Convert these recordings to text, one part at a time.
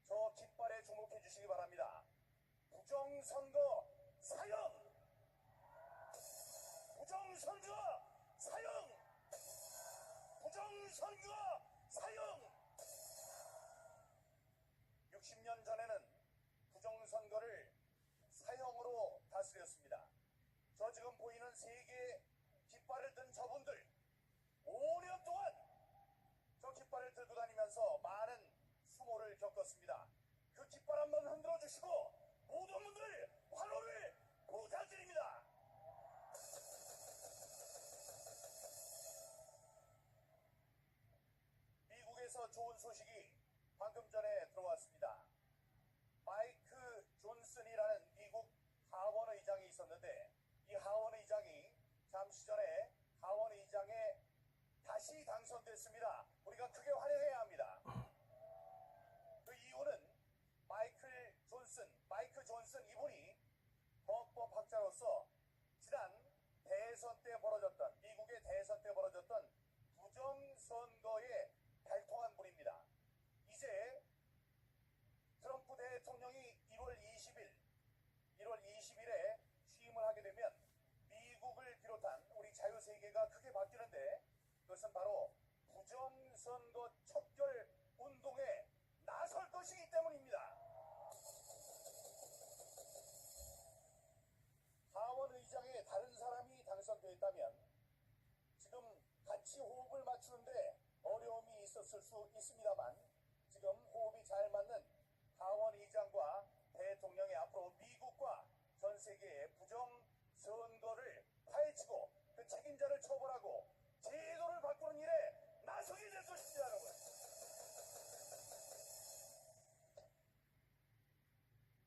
저 깃발에 주목해 주시기 바랍니다. 부정선거 사형! 부정선거 사형! 부정선거 사형! 60년 전에는 부정선거를 사형으로 다스렸습니다. 저 지금 보이는 세 개의 깃발을 든 저분들 5년 동안 저 깃발을 들고 다니면서 많은 수모를 겪었습니다. 그 깃발 한번 흔들어 주시고 모든 분들 환호를 부탁드립니다. 미국에서 좋은 소식이 방금 전에 들어왔습니다. 마이크 존슨이라는 미국 하원 의장이 있었는데 이 하원 의장이 잠시 전에 하원 의장에 다시 당선됐습니다. 우리가 크게 환영해야 합니다. 그 이유는 마이크 존슨 이분이 헌법학자로서 지난 대선 때 벌어졌던 미국의 대선 때 벌어졌던 부정선거에 발통한 분입니다. 이제 트럼프 대통령이 1월 20일에 취임을 하게 되면 미국을 비롯한 우리 자유세계가 크게 바뀌는데 그것은 바로 부정선거 척결 운동에 나설 것이기 때문입니다. 하원 의장에 다른 사람이 당선되었다면 지금 같이 호흡을 맞추는데 어려움이 있었을 수 있습니다만 지금 호흡이 잘 맞는 하원 의장과 대통령이 앞으로 미국과 전 세계의 부정선거를 파헤치고 그 책임자를 처벌하고 제도를 바꾸는 일에 나서게 될 것입니다, 여러분.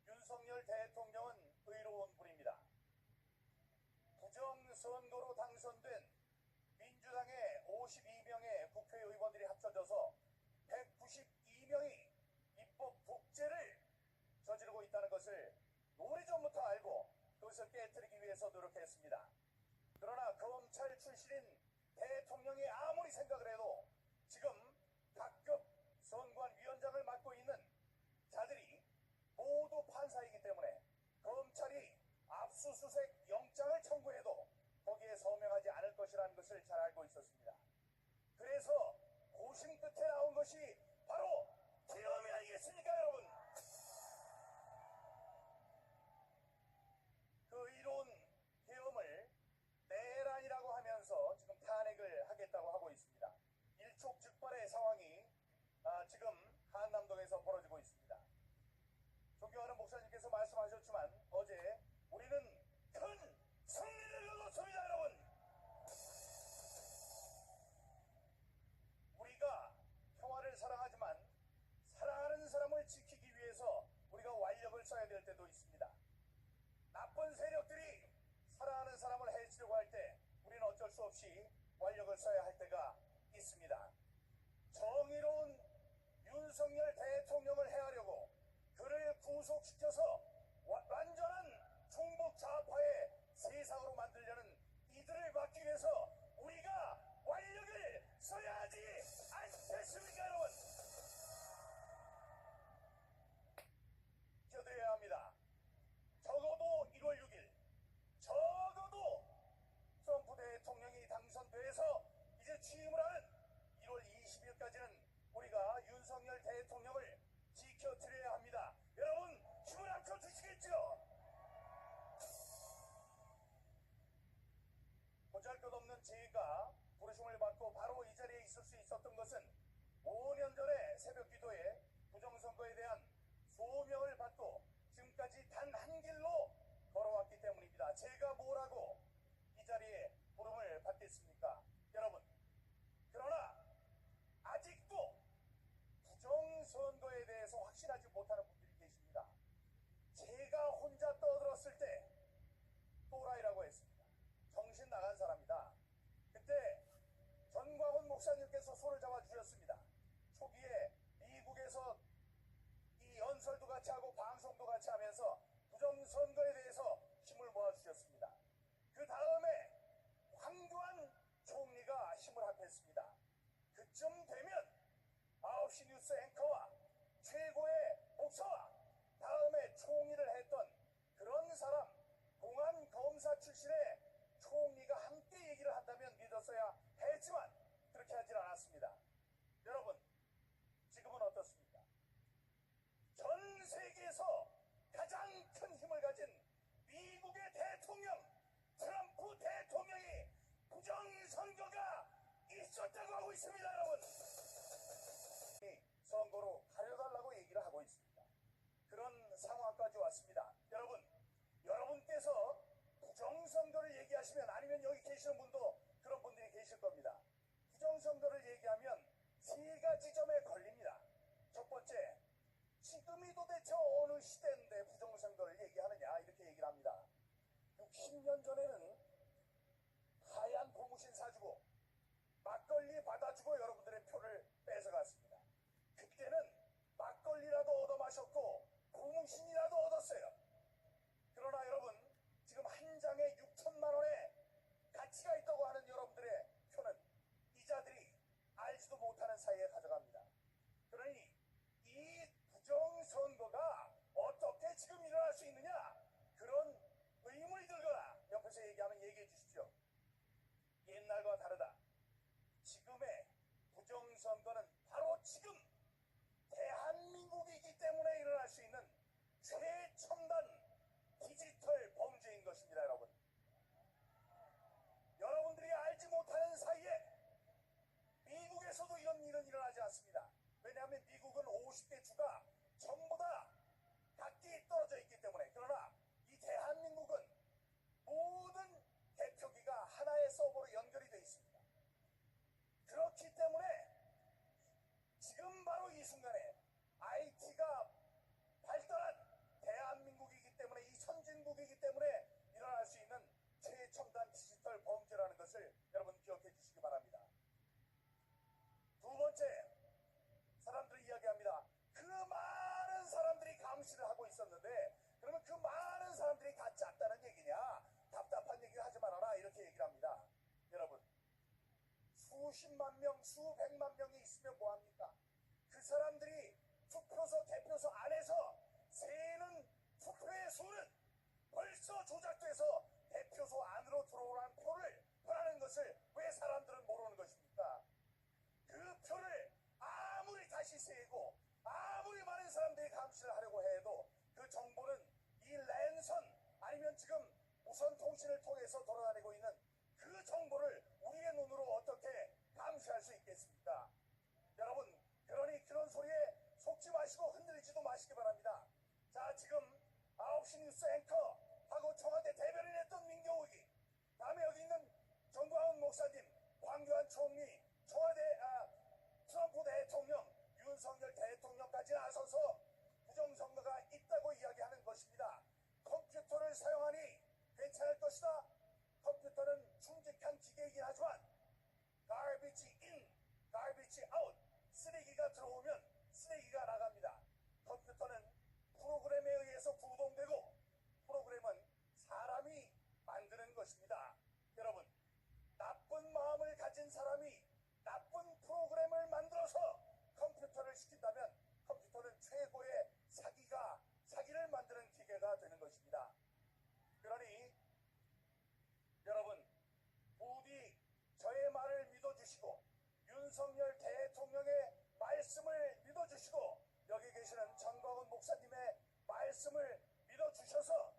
윤석열 대통령은 의로운 분입니다. 부정선거로 당선된 민주당의 52명의 국회의원들이 합쳐져서 192명이 입법 독재를 저지르고 있다는 것을 오래전부터 알고 그것을 깨뜨리기 위해서 노력했습니다. 그러나 검찰 출신인 대통령이 아무리 생각을 해도 지금 각급 선관위원장을 맡고 있는 자들이 모두 판사이기 때문에 검찰이 압수수색 영장을 청구해도 거기에 서명하지 않을 것이라는 것을 잘 알고 있었습니다. 그래서 고심 끝에 나온 것이 바로 계엄이 아니겠습니까, 여러분? 그 이로운 계엄을 내란이라고 하면서 지금 탄핵을 하겠다고 하고 있습니다. 일촉즉발의 상황이 지금 한남동에서 벌어지고 있습니다. 존경하는 목사님께서 말씀하셨지만 어제 우리는 큰 승리를 거뒀습니다, 여러분. 우리가 평화를 사랑하지만 사랑하는 사람을 지키기 위해서 우리가 완력을 써야 될 때도 있습니다. 나쁜 세력들이 사랑하는 사람을 해치려고 할 때 우리는 어쩔 수 없이 완력을 써야 할 때가 있습니다. 정의로운 윤석열 대통령을 해하려고 그를 구속시켜서 완전한 중북 좌파의 세상으로 만들려는 이들을 막기 위해서 우리가 완력을 써야 하지 않겠습니까, 여러분? 기도해야 합니다. 적어도 1월 6일, 적어도 트럼프 대통령이 당선돼서 이제 취임을 하는 1월 20일까지는 우리가 윤석열 대통령을 지켜드려야 합니다. 여러분 힘을 합쳐주시겠죠? 보잘것없는 제가 부르심을 받고 바로 이 자리에 있을 수 있었던 것은 5년 전에 새벽 기도에 부정선거에 대한 소명을 받고 지금까지 단 한 길로 걸어왔기 때문입니다. 제가 뭐라고 이 자리에 부름을 받겠습니까? 여러분, 그러나 아직도 부정선거에 대해서 확신하지 못하는 분들이 계십니다. 제가 혼자 떠들었을 때 또라이라고 했습니다. 정신 나간 사람이다. 그때 전광훈 목사님께서 손을 잡아주셨습니다. 초기에 미국에서 이 연설도 같이 하고 방송도 같이 하면서 부정선거에 대해서 힘을 모아주셨습니다. 그 다음에 황교안 총리가 힘을 합했습니다. 그쯤 되면 9시 뉴스 앵커와 최고의 있었다고 하고 있습니다, 여러분. 이 선거로 가려달라고 얘기를 하고 있습니다. 그런 상황까지 왔습니다. 여러분, 여러분께서 부정선거를 얘기하시면, 아니면 여기 계시는 분도 그런 분들이 계실 겁니다. 부정선거를 얘기하면 세 가지 점에 걸립니다. 첫 번째, 지금이 도대체 어느 시대인데 부정선거를 얘기하느냐, 이렇게 얘기를 합니다. 60년 전에는 하얀 고무신 사주고 막걸리 받아주고 여러분들의 표를 뺏어갔습니다. 그때는 막걸리라도 얻어 마셨고 고무신이라도 얻었어요. 그러나 여러분, 지금 한 장에 6천만 원의 가치가 있다고 하는 여러분들의 표는 이자들이 알지도 못하는 사이에 가져갑니다. 그러니 이 부정선거가 어떻게 지금 일어날 수 있느냐, 그런 의문이 들거나 옆에서 얘기하면 얘기해 주십시오. 옛날과 다르다. 지금의 부정선거는 바로 지금 대한민국이기 때문에 일어날 수 있는 최첨단 디지털 범죄인 것입니다, 여러분. 여러분들이 알지 못하는 사이에 미국에서도 이런 일은 일어나지 않습니다. 왜냐하면 미국은 50개 주가 전부 다 각기 떨어져 있기 때문에. 그러나 이 대한민국은 모든 개표기가 하나의 서버로 연결이 되어 있습니다. 그렇기 때문에 지금 바로 이 순간에 IT가 발달한 대한민국이기 때문에, 이 선진국이기 때문에 일어날 수 있는 최첨단 디지털 범죄라는 것을 여러분 기억해 주시기 바랍니다. 두 번째, 사람들이 이야기합니다. 그 많은 사람들이 감시를 하고 있었는데 그러면 그 많은 사람들이 다 짰다는 얘기냐, 답답한 얘기 하지 말아라, 이렇게 얘기를 합니다. 여러분, 수십만 명, 수백만 명이 있으면 뭐합니까? 그 사람들이 투표소, 개표소 안에서 세는 투표의 수는 벌써 조작돼서 대표소 안으로 들어오라는 표를 보라는 것을 왜 사람들은 모르는 것입니까? 그 표를 아무리 다시 세고 아무리 많은 사람들이 감시를 하려고 해도 그 정보는 이 랜선, 아니면 지금 무선 통신을 통해서 돌아다니고 있는 그 정보를 우리의 눈으로 어떻게 감시할 수 있겠습니까? 여러분, 그러니 그런 소리에 속지 마시고 흔들리지도 마시기 바랍니다. 자, 지금 9시 뉴스 앵커하고 청와대 대변인 했던 민경욱이, 다음에 여기 있는 정광훈 목사님, 황교안 총리, 청와대 트럼프 대통령, 윤석열 대통령까지 나서서 부정선거가 있다고 이야기하는 것입니다. 컴퓨터를 사용하니 괜찮을 것이다. 컴퓨터는 충직한 기계이긴 하지만 garbage in, garbage out, 쓰레기가 들어오면 쓰레기가 나갑니다. 컴퓨터는 프로그램에 의해서 구동되고 프로그램은 사람이 만드는 것입니다. 여러분, 나쁜 마음을 가진 사람이 나쁜 프로그램을 만들어서 컴퓨터를 시킨다면 컴퓨터는 최고의 사기를 만드는 기계가 되는 것입니다. 그러니 여러분, 부디 저의 말을 믿어주시고 윤석열 대통령의 말씀을 믿어주시고 여기 계시는 정광훈 목사님의 말씀을 믿어주셔서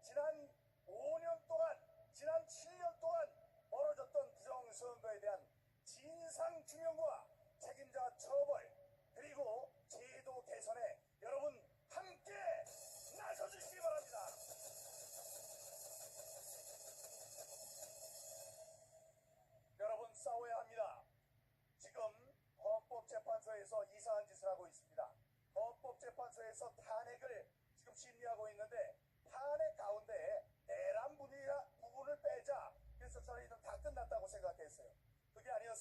지난 5년 동안, 지난 7년 동안 벌어졌던 부정선거에 대한 진상규명과 책임자 처벌, 그리고 제도 개선에 여러분 함께 나서주시기 바랍니다. 여러분, 싸워야 합니다. 지금 헌법재판소에서 이상한 짓을 하고 있습니다. 헌법재판소에서 탄핵을 지금 심리하고 있는데 탄핵 가운데 내란 부분을 빼자. 그래서 저희는 다 끝났다고 생각했어요. 그게 아니었습니다.